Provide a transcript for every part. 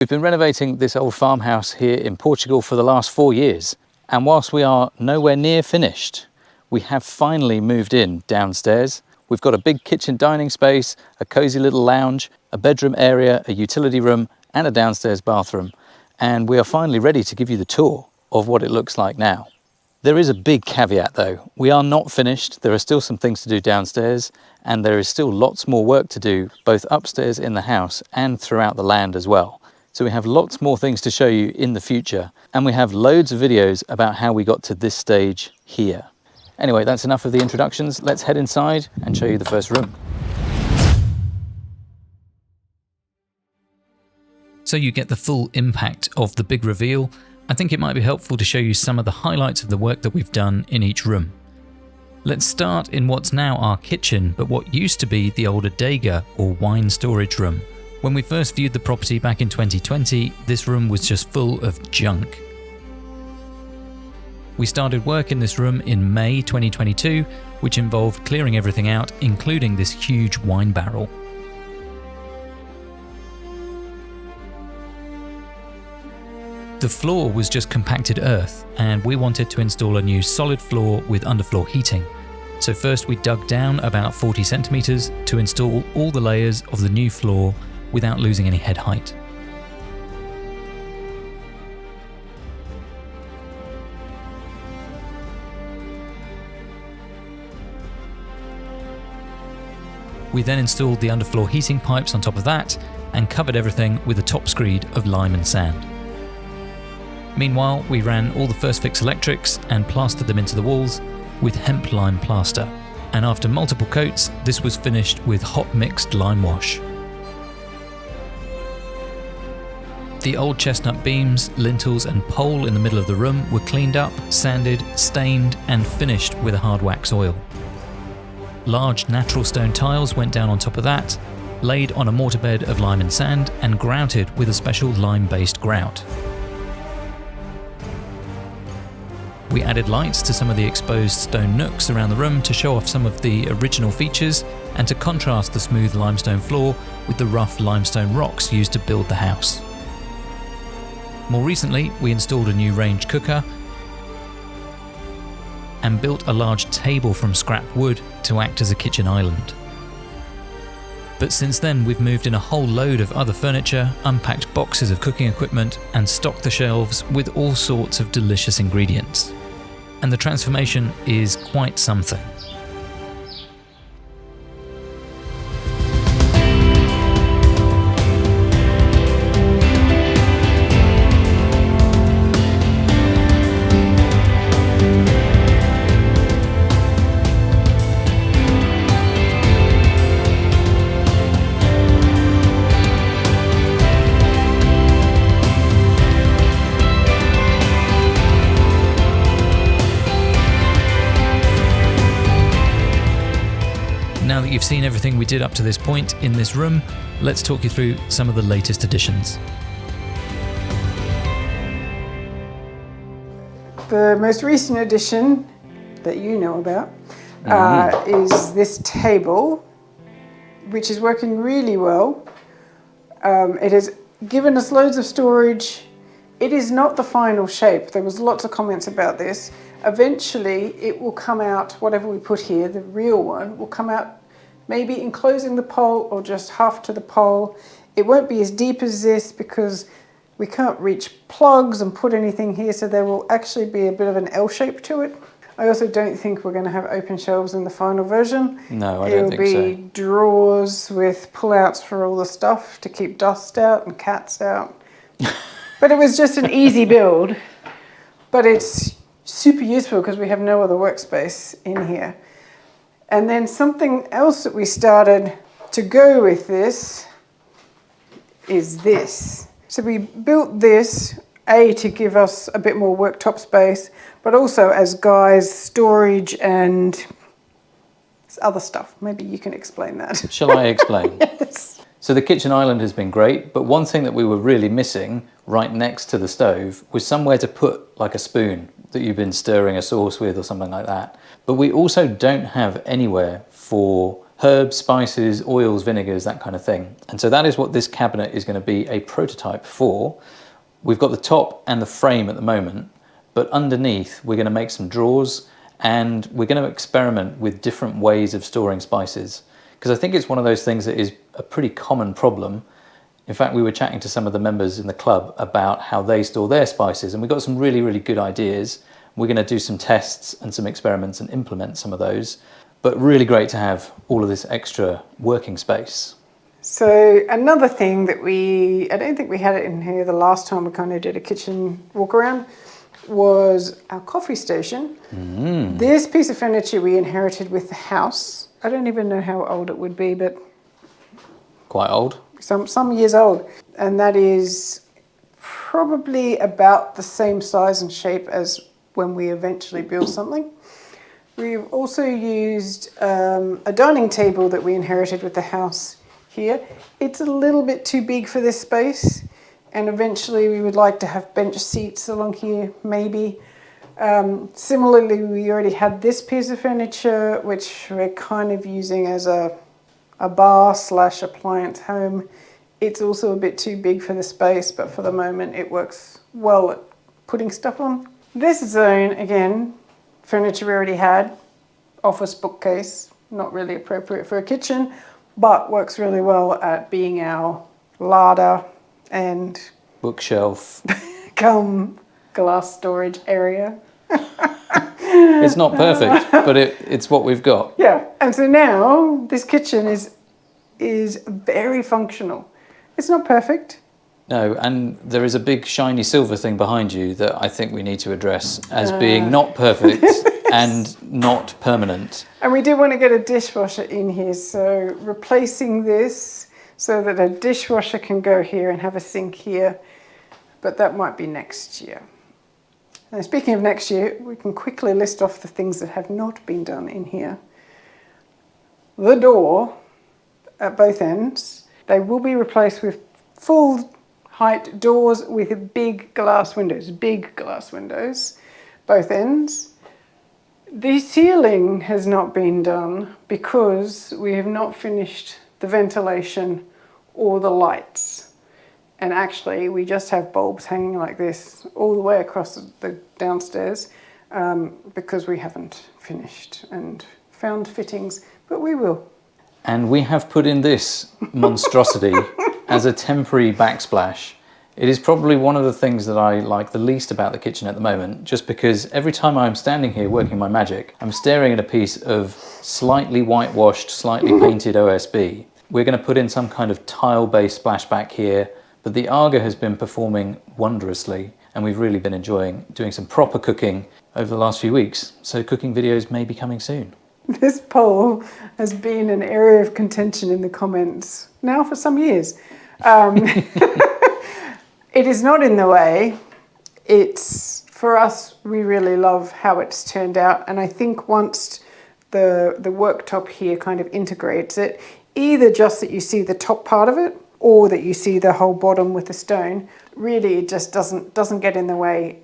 We've been renovating this old farmhouse here in Portugal for the last 4 years, and whilst we are nowhere near finished, we have finally moved in downstairs. We've got a big kitchen dining space, a cosy little lounge, a bedroom area, a utility room and a downstairs bathroom, and we are finally ready to give you the tour of what it looks like now. There is a big caveat though. We are not finished. There are still some things to do downstairs, and there is still lots more work to do both upstairs in the house and throughout the land as well. So we have lots more things to show you in the future, and we have loads of videos about how we got to this stage here. Anyway, that's enough of the introductions. Let's head inside and show you the first room. So you get the full impact of the big reveal, I think it might be helpful to show you some of the highlights of the work that we've done in each room. Let's start in what's now our kitchen, but what used to be the old adega or wine storage room. When we first viewed the property back in 2020, this room was just full of junk. We started work in this room in May 2022, which involved clearing everything out, including this huge wine barrel. The floor was just compacted earth, and we wanted to install a new solid floor with underfloor heating. So first we dug down about 40 centimeters to install all the layers of the new floor without losing any head height. We then installed the underfloor heating pipes on top of that and covered everything with a top screed of lime and sand. Meanwhile, we ran all the first fix electrics and plastered them into the walls with hemp lime plaster, and after multiple coats, this was finished with hot mixed lime wash. The old chestnut beams, lintels and pole in the middle of the room were cleaned up, sanded, stained and finished with a hard wax oil. Large natural stone tiles went down on top of that, laid on a mortar bed of lime and sand and grouted with a special lime-based grout. We added lights to some of the exposed stone nooks around the room to show off some of the original features and to contrast the smooth limestone floor with the rough limestone rocks used to build the house. More recently, we installed a new range cooker and built a large table from scrap wood to act as a kitchen island. But since then, we've moved in a whole load of other furniture, unpacked boxes of cooking equipment and stocked the shelves with all sorts of delicious ingredients. And the transformation is quite something. Now that you've seen everything we did up to this point in this room, let's talk you through some of the latest additions. The most recent addition that you know about is this table, which is working really well. It has given us loads of storage. It is not the final shape. There was lots of comments about this. Eventually it will come out, whatever we put here, the real one, will come out maybe enclosing the pole or just half to the pole. It won't be as deep as this because we can't reach plugs and put anything here, so there will actually be a bit of an L shape to it. I also don't think we're going to have open shelves in the final version. No, I don't think so. It'll be drawers with pull-outs for all the stuff to keep dust out and cats out. But it was just an easy build. But it's super useful because we have no other workspace in here. And then something else that we started to go with this is this. So we built this, to give us a bit more worktop space, but also as guys, storage and other stuff. Maybe you can explain that. Shall I explain? Yes. So the kitchen island has been great, but one thing that we were really missing right next to the stove was somewhere to put like a spoon that you've been stirring a sauce with or something like that. But we also don't have anywhere for herbs, spices, oils, vinegars, that kind of thing. And so that is what this cabinet is going to be a prototype for. We've got the top and the frame at the moment, but underneath we're going to make some drawers, and we're going to experiment with different ways of storing spices, because I think it's one of those things that is a pretty common problem. In fact, we were chatting to some of the members in the club about how they store their spices, and we got some really, really good ideas. We're going to do some tests and some experiments and implement some of those, but really great to have all of this extra working space. So another thing that I don't think we had it in here the last time we kind of did a kitchen walk around, was our coffee station. This piece of furniture we inherited with the house. I don't even know how old it would be, but Quite old. Some years old. And that is probably about the same size and shape as when we eventually build something. We've also used a dining table that we inherited with the house here. It's a little bit too big for this space, and eventually we would like to have bench seats along here, maybe. Similarly, we already had this piece of furniture, which we're kind of using as a bar / appliance home. It's also a bit too big for the space, but for the moment it works well at putting stuff on. This zone, again, furniture we already had, office bookcase, not really appropriate for a kitchen, but works really well at being our larder and Bookshelf. come glass storage area. It's not perfect, but it's what we've got. Yeah, and so now this kitchen is very functional. It's not perfect. No, and there is a big shiny silver thing behind you that I think we need to address as being not perfect and not permanent. And we do want to get a dishwasher in here, so replacing this so that a dishwasher can go here and have a sink here, but that might be next year. Now, speaking of next year, we can quickly list off the things that have not been done in here. The door at both ends, they will be replaced with full height doors with big glass windows, both ends. The ceiling has not been done because we have not finished the ventilation or the lights. And actually, we just have bulbs hanging like this all the way across the downstairs because we haven't finished and found fittings, but we will. And we have put in this monstrosity as a temporary backsplash. It is probably one of the things that I like the least about the kitchen at the moment, just because every time I'm standing here working my magic, I'm staring at a piece of slightly whitewashed, slightly painted OSB. We're going to put in some kind of tile-based splashback here, but the Aga has been performing wondrously, and we've really been enjoying doing some proper cooking over the last few weeks. So cooking videos may be coming soon. This poll has been an area of contention in the comments now for some years. It is not in the way. It's, for us, we really love how it's turned out. And I think once the worktop here kind of integrates it, either just that you see the top part of it or that you see the whole bottom with the stone, really it just doesn't get in the way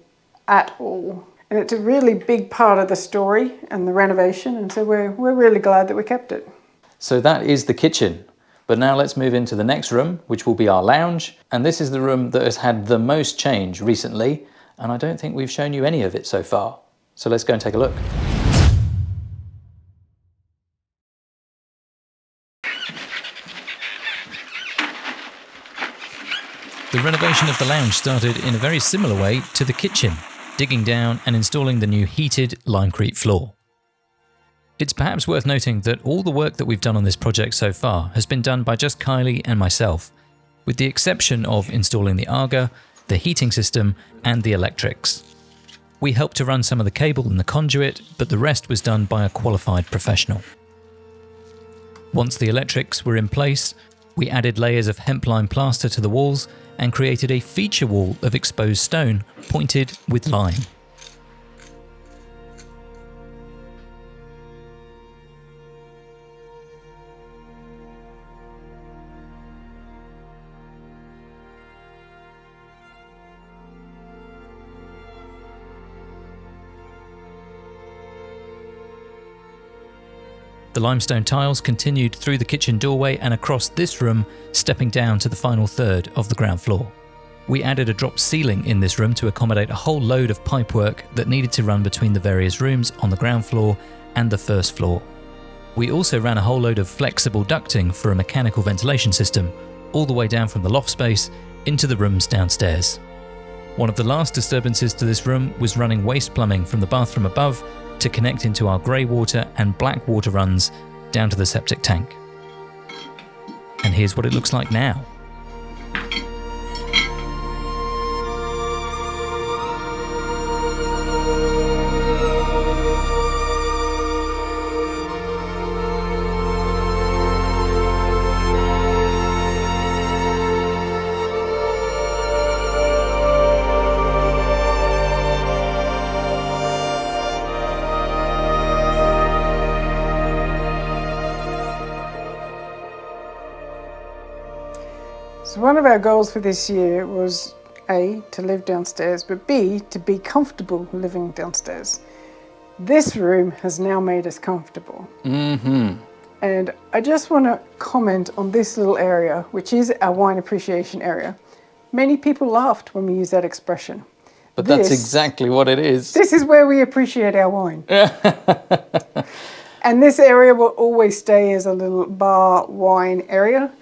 at all. And it's a really big part of the story and the renovation, and so we're really glad that we kept it. So that is the kitchen. But now let's move into the next room, which will be our lounge. And this is the room that has had the most change recently, and I don't think we've shown you any of it so far. So let's go and take a look. The renovation of the lounge started in a very similar way to the kitchen, digging down and installing the new heated limecrete floor. It's perhaps worth noting that all the work that we've done on this project so far has been done by just Kylie and myself, with the exception of installing the Aga, the heating system and the electrics. We helped to run some of the cable and the conduit, but the rest was done by a qualified professional. Once the electrics were in place, we added layers of hemp lime plaster to the walls and created a feature wall of exposed stone pointed with lime. The limestone tiles continued through the kitchen doorway and across this room, stepping down to the final third of the ground floor. We added a drop ceiling in this room to accommodate a whole load of pipework that needed to run between the various rooms on the ground floor and the first floor. We also ran a whole load of flexible ducting for a mechanical ventilation system, all the way down from the loft space into the rooms downstairs. One of the last disturbances to this room was running waste plumbing from the bathroom above to connect into our grey water and black water runs down to the septic tank. And here's what it looks like now. So one of our goals for this year was A, to live downstairs, but B, to be comfortable living downstairs. This room has now made us comfortable. And I just want to comment on this little area, which is our wine appreciation area. Many people laughed when we used that expression. But that's exactly what it is. This is where we appreciate our wine. And this area will always stay as a little bar wine area.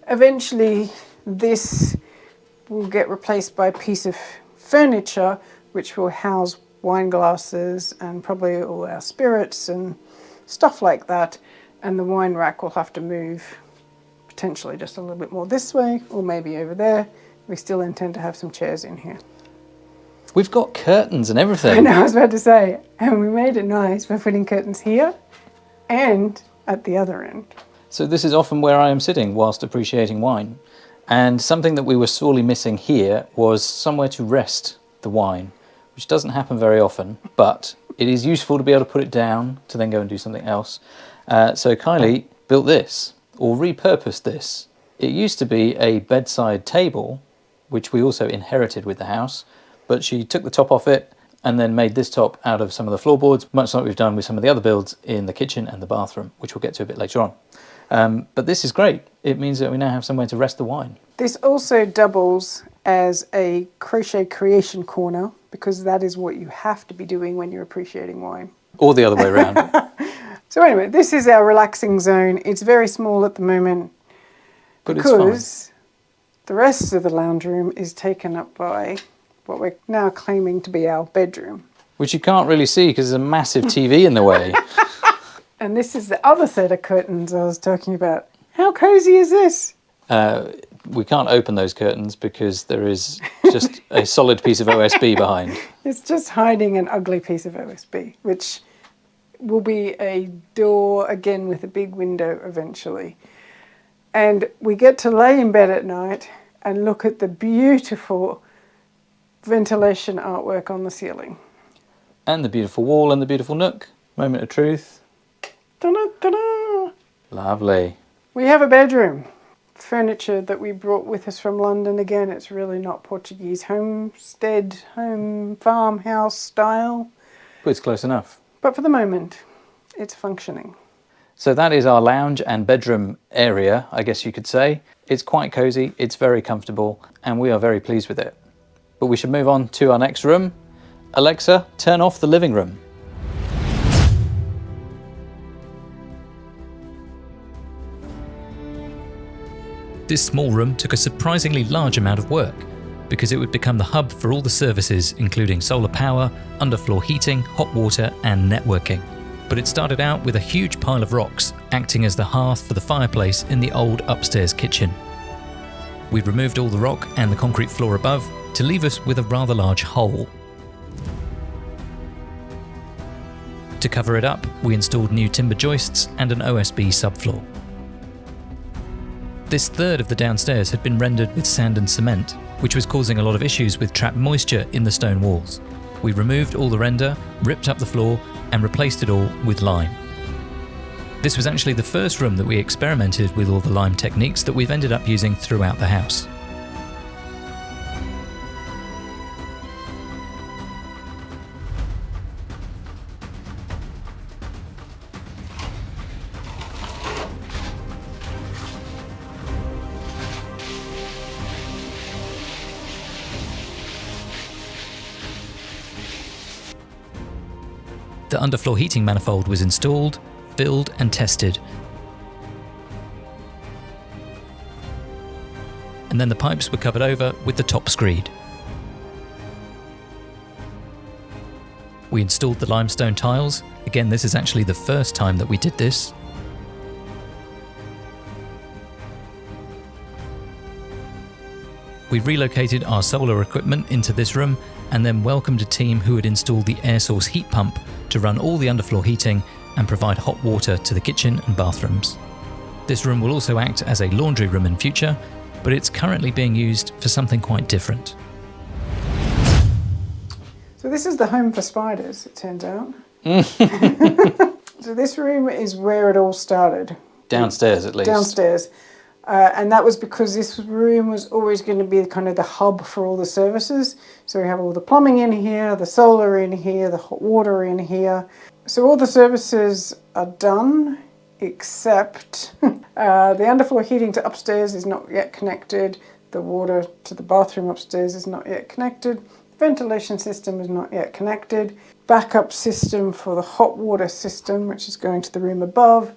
Eventually, this will get replaced by a piece of furniture which will house wine glasses and probably all our spirits and stuff like that. And the wine rack will have to move potentially just a little bit more this way or maybe over there. We still intend to have some chairs in here. We've got curtains and everything. I know, I was about to say, and we made it nice by putting curtains here and at the other end. So this is often where I am sitting whilst appreciating wine. And something that we were sorely missing here was somewhere to rest the wine, which doesn't happen very often, but it is useful to be able to put it down to then go and do something else. So Kylie built this, or repurposed this. It used to be a bedside table, which we also inherited with the house, but she took the top off it and then made this top out of some of the floorboards, much like we've done with some of the other builds in the kitchen and the bathroom, which we'll get to a bit later on. But this is great. It means that we now have somewhere to rest the wine. This also doubles as a crochet creation corner because that is what you have to be doing when you're appreciating wine. Or the other way around. So anyway, this is our relaxing zone. It's very small at the moment But because it's fine. the rest of the lounge room is taken up by what we're now claiming to be our bedroom. Which you can't really see because there's a massive TV in the way. And this is the other set of curtains I was talking about. How cozy is this? We can't open those curtains because there is just a solid piece of OSB behind. It's just hiding an ugly piece of OSB, which will be a door again with a big window eventually. And we get to lay in bed at night and look at the beautiful ventilation artwork on the ceiling. And the beautiful wall and the beautiful nook. Moment of truth. Ta-da, Lovely. we have a bedroom. Furniture that we brought with us from London. Again, it's really not Portuguese homestead, home, farmhouse style. But it's close enough. But for the moment, it's functioning. So that is our lounge and bedroom area, I guess you could say. It's quite cozy, it's very comfortable, and we are very pleased with it. But we should move on to our next room. Alexa, turn off the living room. This small room took a surprisingly large amount of work because it would become the hub for all the services, including solar power, underfloor heating, hot water, and networking. But it started out with a huge pile of rocks, acting as the hearth for the fireplace in the old upstairs kitchen. We'd removed all the rock and the concrete floor above to leave us with a rather large hole. To cover it up, we installed new timber joists and an OSB subfloor. This third of the downstairs had been rendered with sand and cement, which was causing a lot of issues with trapped moisture in the stone walls. We removed all the render, ripped up the floor, and replaced it all with lime. This was actually the first room that we experimented with all the lime techniques that we've ended up using throughout the house. The underfloor heating manifold was installed, filled and tested. And then the pipes were covered over with the top screed. We installed the limestone tiles. Again, this is actually the first time that we did this. We relocated our solar equipment into this room and then welcomed a team who had installed the air source heat pump to run all the underfloor heating and provide hot water to the kitchen and bathrooms. This room will also act as a laundry room in future, but it's currently being used for something quite different. So this is the home for spiders, it turns out. So this room is where it all started. Downstairs, at least. Downstairs. And that was because this room was always going to be kind of the hub for all the services. So we have all the plumbing in here, the solar in here, the hot water in here. So all the services are done, except the underfloor heating to upstairs is not yet connected. The water to the bathroom upstairs is not yet connected. Ventilation system is not yet connected. Backup system for the hot water system, which is going to the room above,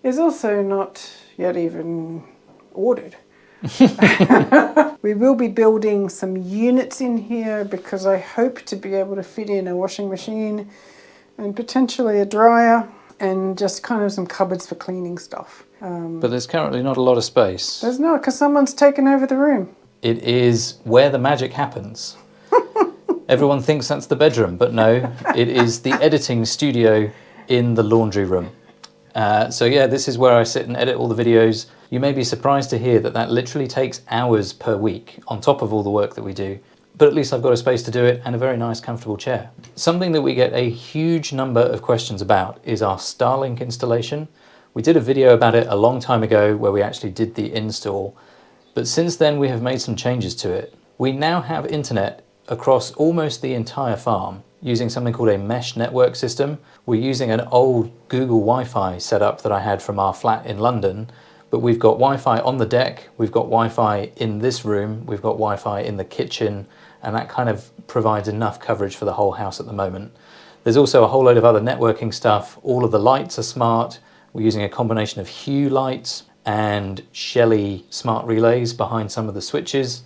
is also not yet even ordered. We will be building some units in here because I hope to be able to fit in a washing machine and potentially a dryer and just kind of some cupboards for cleaning stuff. But there's currently not a lot of space. There's not, because someone's taken over the room. It is where the magic happens. Everyone thinks that's the bedroom, but no, it is the editing studio in the laundry room. So yeah, this is where I sit and edit all the videos. You may be surprised to hear that that literally takes hours per week on top of all the work that we do. But at least I've got a space to do it and a very nice comfortable chair. Something that we get a huge number of questions about is our Starlink installation. We did a video about it a long time ago where we actually did the install. But since then we have made some changes to it. We now have internet across almost the entire farm using something called a mesh network system. We're using an old Google Wi-Fi setup that I had from our flat in London, but we've got Wi-Fi on the deck, we've got Wi-Fi in this room, we've got Wi-Fi in the kitchen, and that kind of provides enough coverage for the whole house at the moment. There's also a whole load of other networking stuff. All of the lights are smart. We're using a combination of Hue lights and Shelly smart relays behind some of the switches.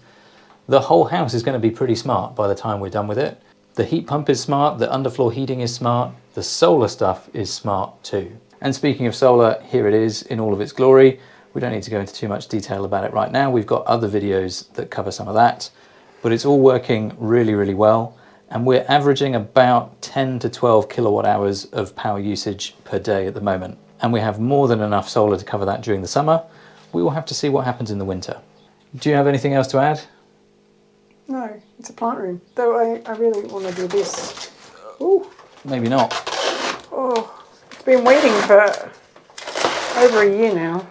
The whole house is going to be pretty smart by the time we're done with it. The heat pump is smart, the underfloor heating is smart, the solar stuff is smart too. And speaking of solar, here it is in all of its glory. We don't need to go into too much detail about it right now. We've got other videos that cover some of that, but it's all working really, really well. And we're averaging about 10 to 12 kilowatt hours of power usage per day at the moment. And we have more than enough solar to cover that during the summer. We will have to see what happens in the winter. Do you have anything else to add? No, it's a plant room. Though I really want to do this. Ooh. Maybe not. Oh, it's been waiting for over a year now.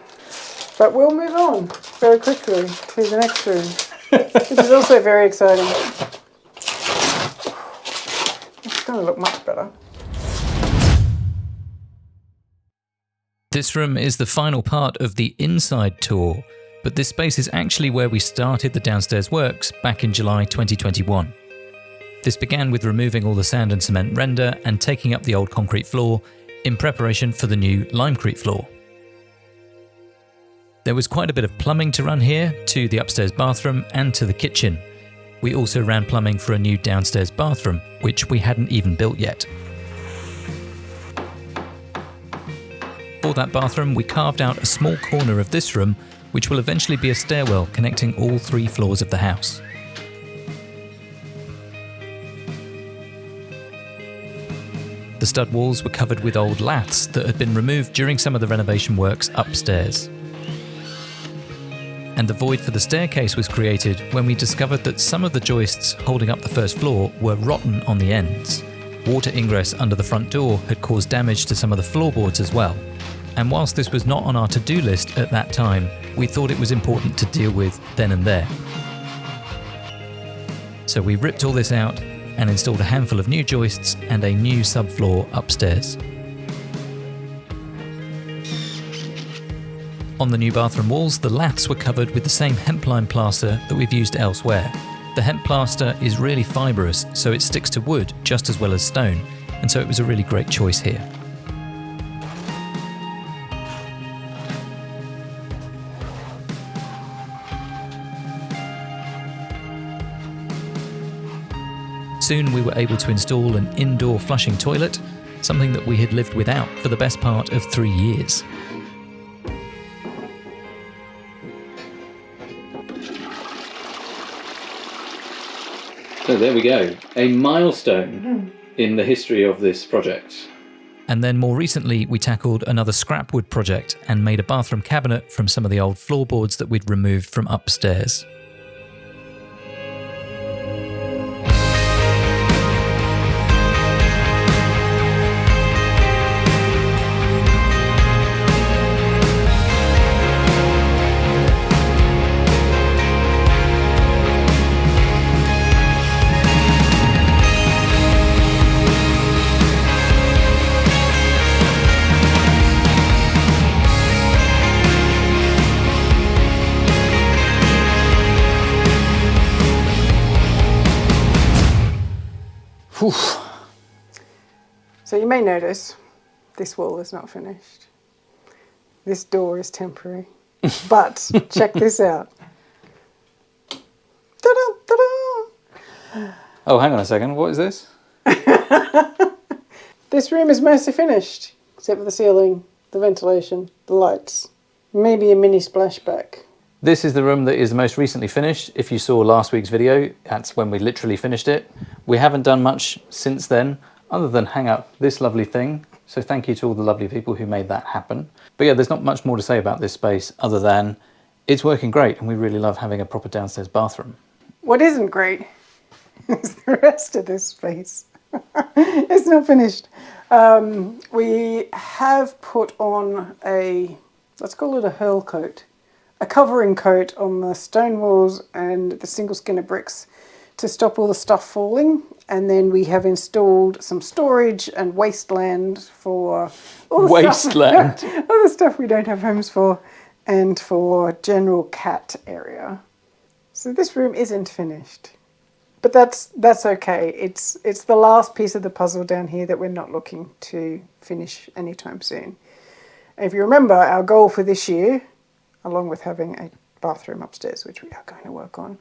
But we'll move on very quickly to the next room, which is also very exciting. It's going to look much better. This room is the final part of the inside tour, but this space is actually where we started the downstairs works back in July 2021. This began with removing all the sand and cement render and taking up the old concrete floor in preparation for the new limecrete floor. There was quite a bit of plumbing to run here, to the upstairs bathroom and to the kitchen. We also ran plumbing for a new downstairs bathroom, which we hadn't even built yet. For that bathroom, we carved out a small corner of this room, which will eventually be a stairwell connecting all 3 floors of the house. The stud walls were covered with old laths that had been removed during some of the renovation works upstairs. And the void for the staircase was created when we discovered that some of the joists holding up the first floor were rotten on the ends. Water ingress under the front door had caused damage to some of the floorboards as well. And whilst this was not on our to-do list at that time, we thought it was important to deal with then and there. So we ripped all this out and installed a handful of new joists and a new subfloor upstairs. On the new bathroom walls, the laths were covered with the same hempline plaster that we've used elsewhere. The hemp plaster is really fibrous, so it sticks to wood just as well as stone, and so it was a really great choice here. Soon we were able to install an indoor flushing toilet, something that we had lived without for the best part of 3 years. So there we go, a milestone in the history of this project. And then more recently, we tackled another scrapwood project and made a bathroom cabinet from some of the old floorboards that we'd removed from upstairs. So you may notice this wall is not finished. This door is temporary. But check this out. Ta-da, ta-da! Oh, hang on a second, what is this? This room is mostly finished, except for the ceiling, the ventilation, the lights, maybe a mini splashback. This is the room that is the most recently finished. If you saw last week's video, that's when we literally finished it. We haven't done much since then, other than hang up this lovely thing. So thank you to all the lovely people who made that happen. But yeah, there's not much more to say about this space other than it's working great and we really love having a proper downstairs bathroom. What isn't great is the rest of this space. It's not finished. We have put on a, let's call it a hurl coat, a covering coat on the stone walls and the single skinner bricks to stop all the stuff falling. And then we have installed some storage and wasteland for all the stuff, all the stuff we don't have homes for, and for general cat area. So this room isn't finished, but that's okay. It's the last piece of the puzzle down here that we're not looking to finish anytime soon. And if you remember, our goal for this year, along with having a bathroom upstairs, which we are going to work on,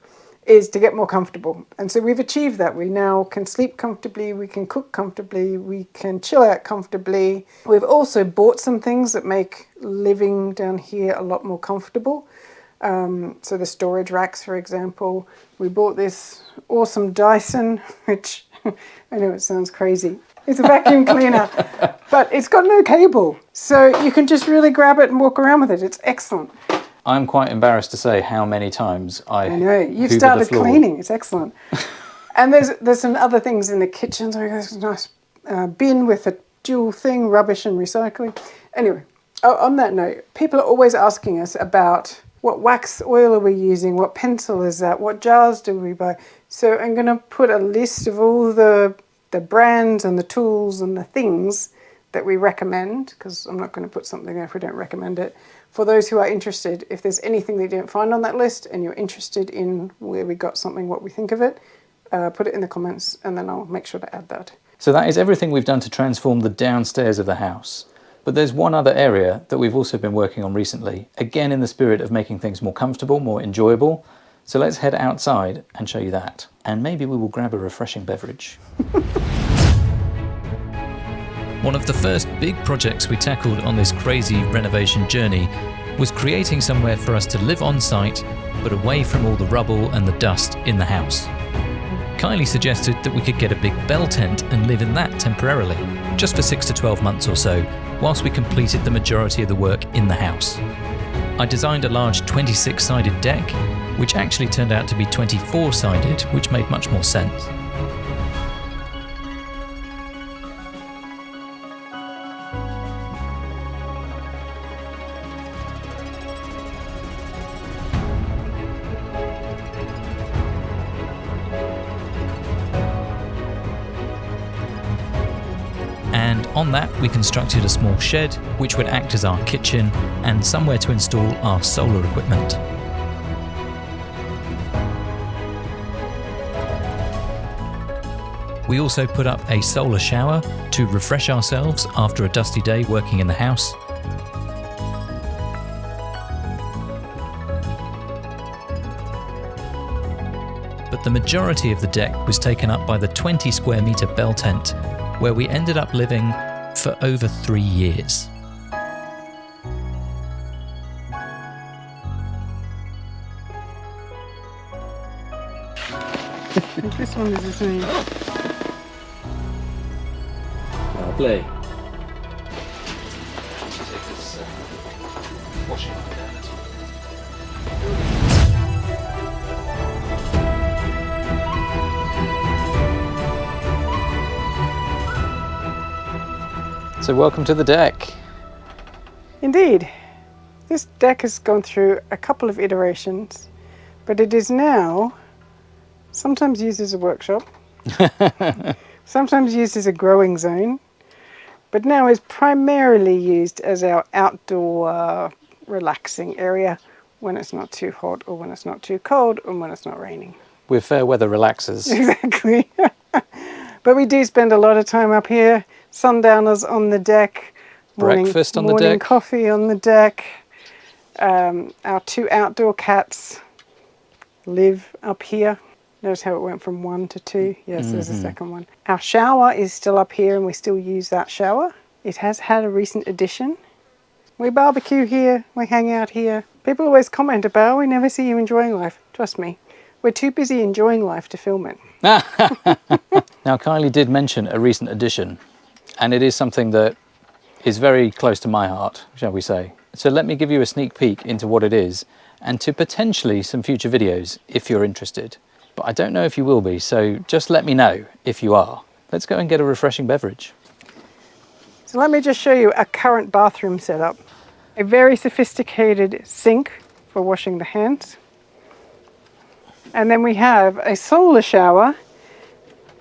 is to get more comfortable. And so we've achieved that. We now can sleep comfortably, we can cook comfortably, we can chill out comfortably. We've also bought some things that make living down here a lot more comfortable. So the storage racks, for example. We bought this awesome Dyson, which I know it sounds crazy. It's a vacuum cleaner, but it's got no cable. So you can just really grab it and walk around with it. It's excellent. I'm quite embarrassed to say how many times I know, you've started cleaning. It's excellent. And there's some other things in the kitchen. So there's a nice bin with a dual thing, rubbish and recycling. Anyway, on that note, people are always asking us about what wax oil are we using, what pencil is that, what jars do we buy. So I'm going to put a list of all the brands and the tools and the things that we recommend, because I'm not going to put something there if we don't recommend it. For those who are interested, if there's anything they don't find on that list and you're interested in where we got something, what we think of it, put it in the comments and then I'll make sure to add that. So that is everything we've done to transform the downstairs of the house. But there's one other area that we've also been working on recently, again in the spirit of making things more comfortable, more enjoyable. So let's head outside and show you that. And maybe we will grab a refreshing beverage. One of the first big projects we tackled on this crazy renovation journey was creating somewhere for us to live on site, but away from all the rubble and the dust in the house. Kylie suggested that we could get a big bell tent and live in that temporarily, just for 6 to 12 months or so, whilst we completed the majority of the work in the house. I designed a large 26-sided deck, which actually turned out to be 24-sided, which made much more sense. And on that we constructed a small shed which would act as our kitchen and somewhere to install our solar equipment. We also put up a solar shower to refresh ourselves after a dusty day working in the house. But the majority of the deck was taken up by the 20 square metre bell tent, where we ended up living for over 3 years. This one is the same. Lovely. So welcome to the deck. Indeed. This deck has gone through a couple of iterations, but it is now sometimes used as a workshop, sometimes used as a growing zone, but now is primarily used as our outdoor relaxing area when it's not too hot or when it's not too cold or when it's not raining. We're fair weather relaxers. Exactly. But we do spend a lot of time up here, sundowners on the deck, Breakfast on the morning deck. coffee on the deck. Our 2 outdoor cats live up here. Notice how it went from 1 to 2. Yes, there's a second one. Our shower is still up here and we still use that shower. It has had a recent addition. We barbecue here, we hang out here. People always comment about, we never see you enjoying life. Trust me, we're too busy enjoying life to film it. Now, Kylie did mention a recent addition, and it is something that is very close to my heart, shall we say. So let me give you a sneak peek into what it is, and to potentially some future videos if you're interested. But I don't know if you will be, so just let me know if you are. Let's go and get a refreshing beverage. So let me just show you a current bathroom setup. A very sophisticated sink for washing the hands. And then we have a solar shower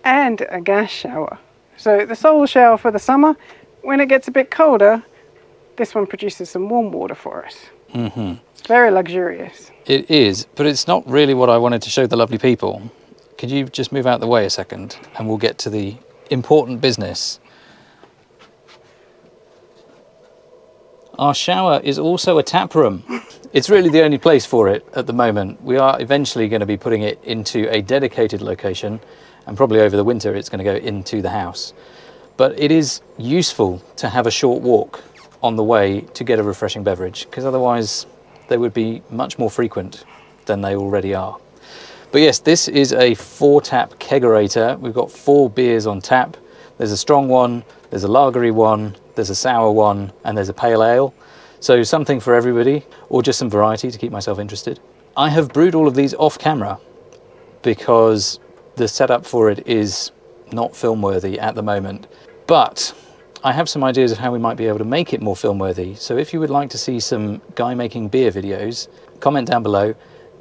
and a gas shower. So the solar shower for the summer, when it gets a bit colder, this one produces some warm water for us. Very luxurious. It is, but it's not really what I wanted to show the lovely people. Could you just move out the way a second and we'll get to the important business. Our shower is also a tap room. It's really the only place for it at the moment. We are eventually going to be putting it into a dedicated location, and probably over the winter it's going to go into the house. But it is useful to have a short walk on the way to get a refreshing beverage, because otherwise they would be much more frequent than they already are. But yes, this is a 4-tap kegerator. We've got 4 beers on tap. There's a strong one, there's a lagery one, there's a sour one, and there's a pale ale. So something for everybody, or just some variety to keep myself interested. I have brewed all of these off camera because the setup for it is not film worthy at the moment. But I have some ideas of how we might be able to make it more film worthy. So if you would like to see some guy making beer videos, comment down below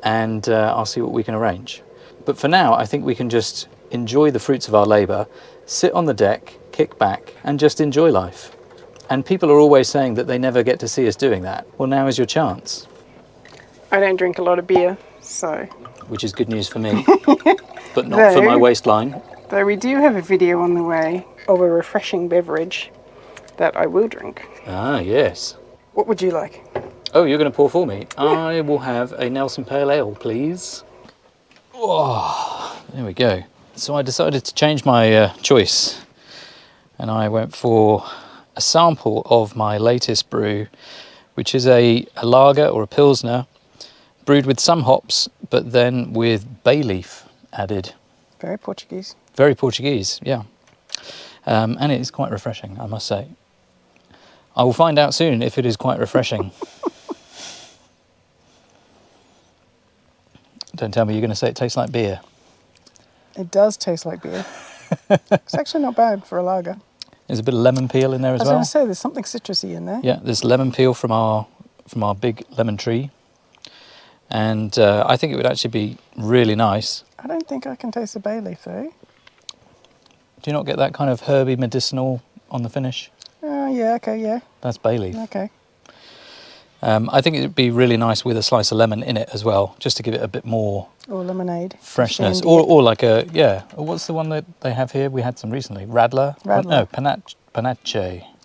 and I'll see what we can arrange. But for now, I think we can just enjoy the fruits of our labour, sit on the deck, kick back and just enjoy life. And people are always saying that they never get to see us doing that. Well, now is your chance. I don't drink a lot of beer, so... Which is good news for me, but not for my waistline. Though we do have a video on the way of a refreshing beverage that I will drink. Ah, yes. What would you like? Oh, you're going to pour for me? Yeah. I will have a Nelson Pale Ale, please. Oh, there we go. So I decided to change my choice, and I went for a sample of my latest brew, which is a lager or a pilsner, brewed with some hops, but then with bay leaf added. Very Portuguese. Very Portuguese, yeah. And it is quite refreshing, I must say. I will find out soon if it is quite refreshing. Don't tell me you're going to say it tastes like beer. It does taste like beer. It's actually not bad for a lager. There's a bit of lemon peel in there as well. I was going to say, there's something citrusy in there. Yeah, there's lemon peel from our big lemon tree. And I think it would actually be really nice. I don't think I can taste the bay leaf though. Do you not get that kind of herby medicinal on the finish? Yeah, okay, yeah. That's bay leaf. Okay. I think it'd be really nice with a slice of lemon in it as well, just to give it a bit more Or lemonade. freshness. Shandy. Or like a, yeah, what's the one that they have here? We had some recently. Radler? Radler. No, panache.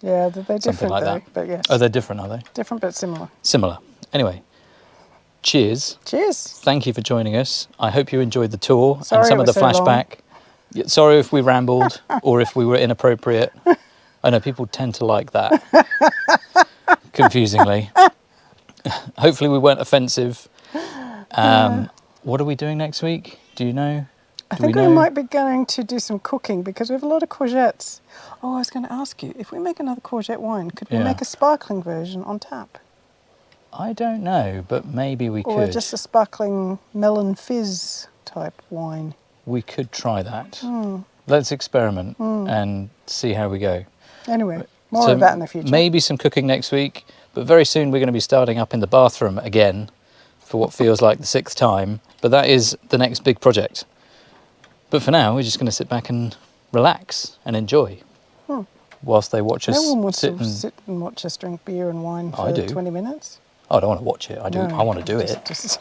Yeah, they're different Something like though, that. but yes. Oh, they're different, are they? Different but similar. Similar. Anyway, cheers. Cheers. Thank you for joining us. I hope you enjoyed the tour Sorry and some it of the was so long. flashback. Yeah, sorry if we rambled or if we were inappropriate. I know people tend to like that, confusingly. Hopefully we weren't offensive. What are we doing next week? Do you know? I Do think we we know? might be going to do some cooking because we have a lot of courgettes. Oh, I was going to ask you, if we make another courgette wine, could we Yeah. make a sparkling version on tap? I don't know, but maybe we Or could. just a sparkling melon fizz type wine? We could try that. Let's experiment and see how we go. Anyway, more So of that in the future. Maybe some cooking next week, but very soon we're going to be starting up in the bathroom again for what feels like the 6th time. But that is the next big project. But for now, we're just going to sit back and relax and enjoy whilst they watch us No one wants sit to and... sit and watch us drink beer and wine for I do. 20 minutes. Oh, I don't want to watch it. I do. No, I want to do just- it. Just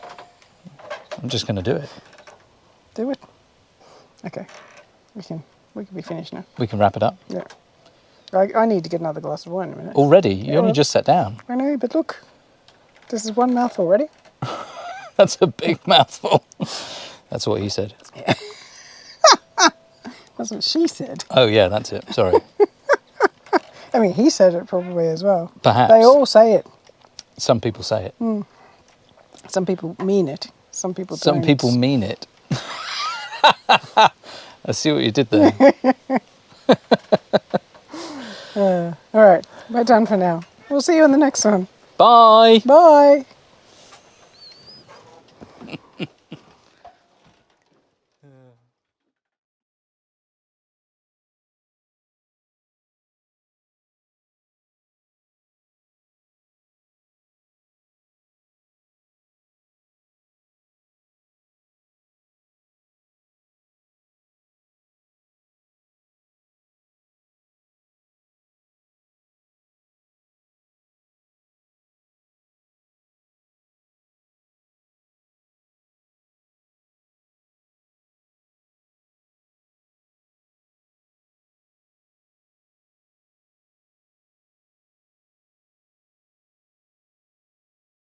I'm just going to do it. do it. Okay, we can be finished now. We can wrap it up. Yeah. I need to get another glass of wine in a minute. Already? You only well- just sat down. I know, but look, this is one mouthful already. That's a big mouthful. That's what he said. That's what she said. Oh, yeah, that's it. Sorry. I mean, he said it probably as well. Perhaps. They all say it. Some people say it. Some people mean it. Some people Some don't. people mean it. I see what you did there. All right, we're done for now. We'll see you in the next one. Bye. Bye.